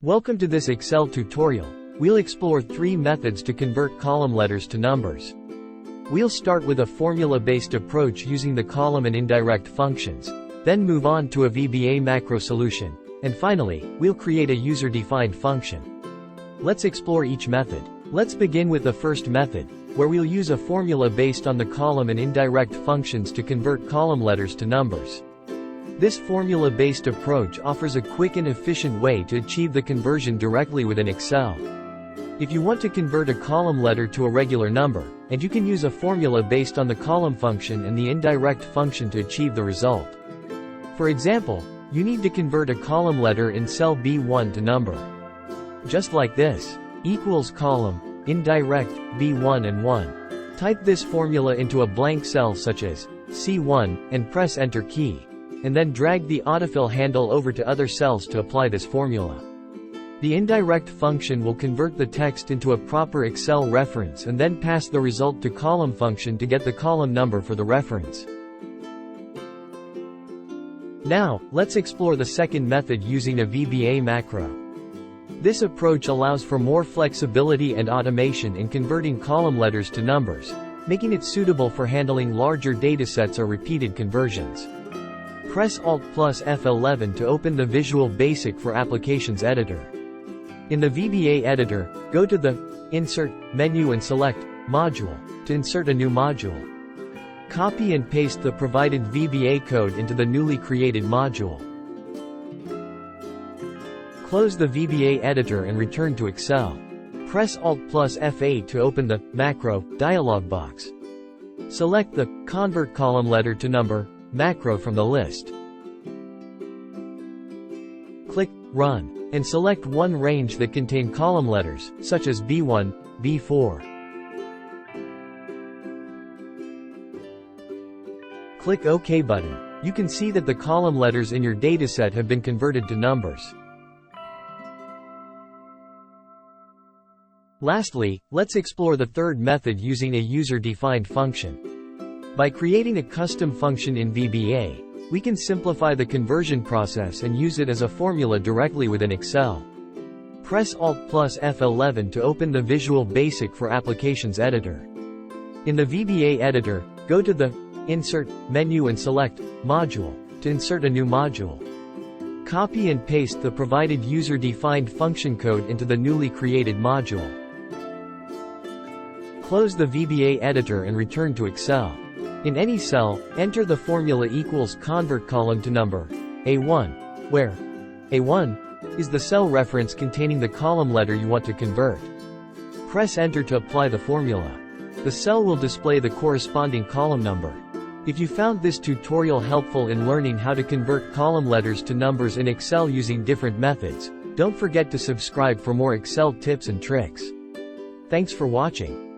Welcome to this Excel tutorial. We'll explore 3 methods to convert column letters to numbers. We'll start with a formula-based approach using the column and indirect functions, then move on to a VBA macro solution, and finally, we'll create a user-defined function. Let's explore each method. Let's begin with the first method, where we'll use a formula based on the column and indirect functions to convert column letters to numbers. This formula-based approach offers a quick and efficient way to achieve the conversion directly within Excel. If you want to convert a column letter to a regular number, and you can use a formula based on the column function and the indirect function to achieve the result. For example, you need to convert a column letter in cell B1 to number. Just like this, equals column, indirect, B1 and 1. Type this formula into a blank cell such as C1, and press Enter key. And then drag the autofill handle over to other cells to apply this formula. The indirect function will convert the text into a proper Excel reference and then pass the result to column function to get the column number for the reference. Now, let's explore the second method using a VBA macro. This approach allows for more flexibility and automation in converting column letters to numbers, making it suitable for handling larger datasets or repeated conversions. Press Alt plus F11 to open the Visual Basic for Applications editor. In the VBA editor, go to the Insert menu and select Module to insert a new module. Copy and paste the provided VBA code into the newly created module. Close the VBA editor and return to Excel. Press Alt plus F8 to open the Macro dialog box. Select the Convert Column Letter to Number macro from the list. Click Run, and select one range that contain column letters, such as B1, B4. Click OK button. You can see that the column letters in your dataset have been converted to numbers. Lastly, let's explore the third method using a user-defined function. By creating a custom function in VBA, we can simplify the conversion process and use it as a formula directly within Excel. Press Alt plus F11 to open the Visual Basic for Applications editor. In the VBA editor, go to the Insert menu and select Module to insert a new module. Copy and paste the provided user-defined function code into the newly created module. Close the VBA editor and return to Excel. In any cell, enter the formula equals convert column to number A1, where A1 is the cell reference containing the column letter you want to convert. Press Enter to apply the formula. The cell will display the corresponding column number. If you found this tutorial helpful in learning how to convert column letters to numbers in Excel using different methods, don't forget to subscribe for more Excel tips and tricks. Thanks for watching.